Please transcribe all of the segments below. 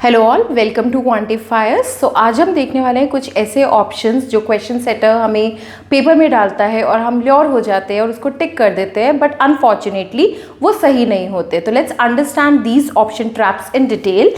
Hello all, welcome to quantifiers. So आज हम देखने वाले हैं कुछ ऐसे ऑप्शंस जो क्वेश्चन सेटर हमें पेपर में डालता है और हम ल्योर हो जाते हैं और उसको टिक कर देते हैं, बट अनफॉर्चुनेटली वो सही नहीं होते। तो let's understand these option traps in detail.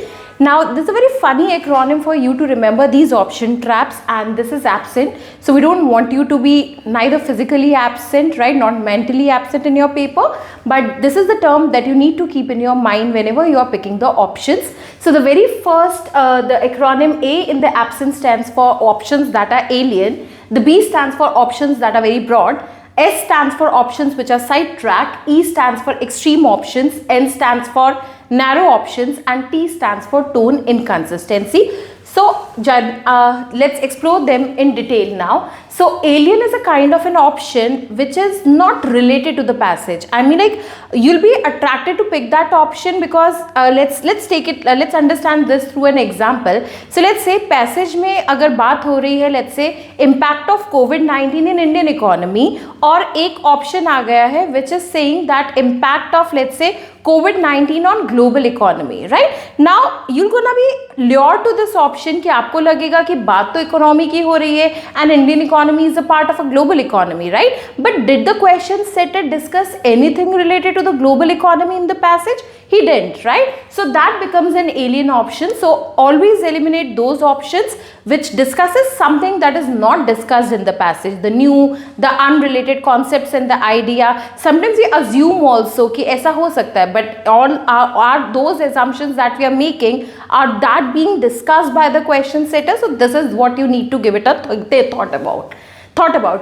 Now, this is a very funny acronym for you to remember these option traps, and this is absent. So we don't want you to be neither physically absent, right, not mentally absent in your paper, but this is the term that you need to keep in your mind whenever you are picking the options. So the very first, the acronym A in the absent stands for options that are alien. The B stands for options that are very broad. S stands for options which are sidetrack. E stands for extreme options. N stands for narrow options, and T stands for tone inconsistency. So let's explore them in detail now. So alien is a kind of an option which is not related to the passage. I mean, like, you'll be attracted to pick that option because let's take it, let's understand this through an example. So let's say passage में अगर बात हो रही है, let's say impact of COVID-19 in Indian economy, और एक option आ गया है which is saying that impact of, let's say, COVID-19 on global economy, right? Now you're gonna be lured to this option कि आपको लगेगा कि बात तो इकोनॉमी की हो रही है and Indian economy is a part of a global economy, right? But did the question setter discuss anything related to the global economy in the passage? He didn't, right? So that becomes an alien option. So always eliminate those options which discusses something that is not discussed in the passage, the new, the unrelated concepts and the idea. Sometimes we assume also कि ऐसा हो सकता है, but all are those assumptions that we are making, are that being discussed by the question setter? So this is what you need to give it a thought about.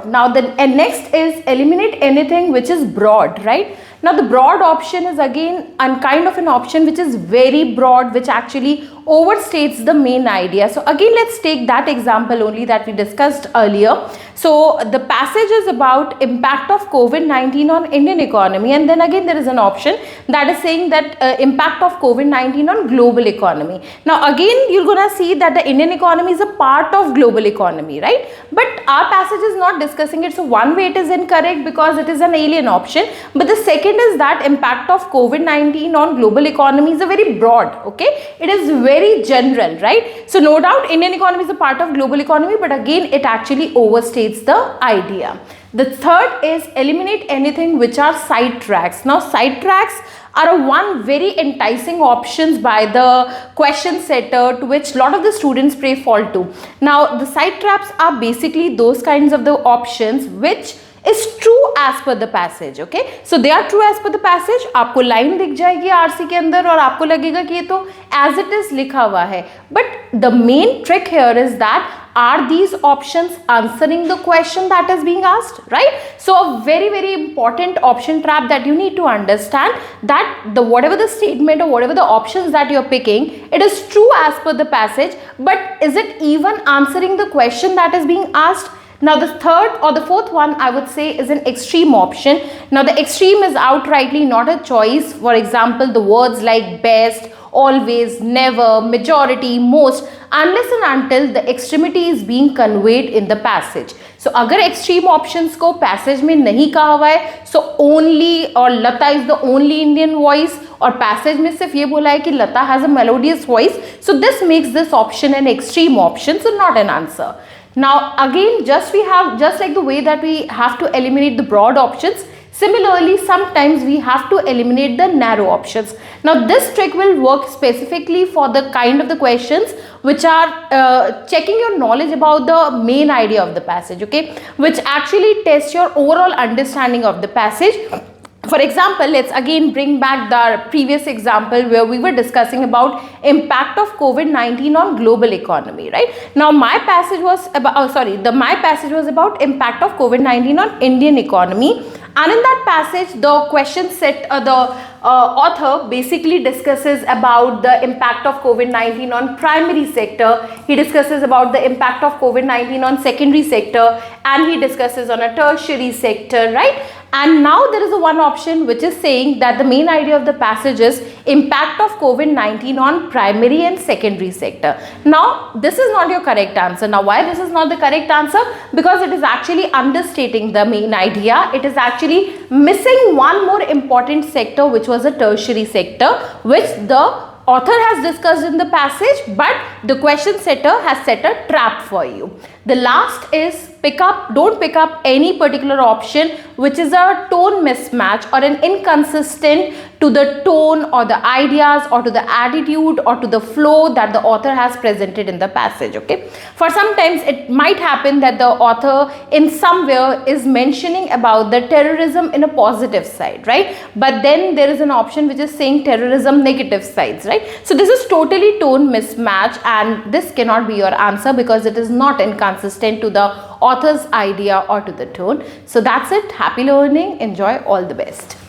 Now the next is eliminate anything which is broad, right? Now the broad option is again a kind of an option which is very broad, which actually overstates the main idea. So again, let's take that example only that we discussed earlier. So the passage is about impact of COVID-19 on Indian economy, and then again there is an option that is saying that impact of COVID-19 on global economy. Now again you're gonna see that the Indian economy is a part of global economy, right? But our passage is not discussing it. So one way it is incorrect because it is an alien option, but the second is that impact of COVID-19 on global economy is a very broad, okay? It is very general, right? So no doubt Indian economy is a part of global economy, but again it actually overstates the idea. The third is eliminate anything which are sidetracks. Now sidetracks are one very enticing options by the question setter, to which a lot of the students fall to. Now the side traps are basically those kinds of the options which is true as per the passage, okay? So they are true as per the passage. आपको line दिख जाएगी RC के अंदर और आपको लगेगा कि ये तो as it is लिखा हुआ है. But the main trick here is that are these options answering the question that is being asked, right? So a very, very important option trap that you need to understand, that the whatever the statement or whatever the options that you're picking, it is true as per the passage, but is it even answering the question that is being asked? Now the third or the fourth one I would say is an extreme option. Now the extreme is outrightly not a choice. For example, the words like best, always, never, majority, most, unless and until the extremity is being conveyed in the passage. So अगर extreme options को passage में नहीं कहा हुआ है, so only or Lata is the only Indian voice, और passage में सिर्फ ये बोला है कि Lata has a melodious voice, so this makes this option an extreme option, so not an answer. Now again, just like the way that we have to eliminate the broad options, similarly sometimes we have to eliminate the narrow options. Now this trick will work specifically for the kind of the questions which are checking your knowledge about the main idea of the passage, okay, which actually tests your overall understanding of the passage. For example, let's again bring back the previous example where we were discussing about impact of COVID-19 on global economy, right? Now my passage was about, my passage was about impact of COVID-19 on Indian economy, and in that passage the question set, the author basically discusses about the impact of COVID-19 on primary sector, he discusses about the impact of COVID-19 on secondary sector, and he discusses on a tertiary sector, right? And now there is a one option which is saying that the main idea of the passage is impact of COVID-19 on primary and secondary sector. Now this is not your correct answer. Now why this is not the correct answer? Because it is actually understating the main idea. It is actually missing one more important sector, which was a tertiary sector, which the author has discussed in the passage, but the question setter has set a trap for you. The last is don't pick up any particular option which is a tone mismatch or an inconsistent to the tone or the ideas or to the attitude or to the flow that the author has presented in the passage. Okay, for sometimes it might happen that the author in somewhere is mentioning about the terrorism in a positive side, right? But then there is an option which is saying terrorism negative sides, right? So this is totally tone mismatch, and this cannot be your answer because it is not inconsistent to the author's idea or to the tone. So that's it. Happy learning. Enjoy. All the best.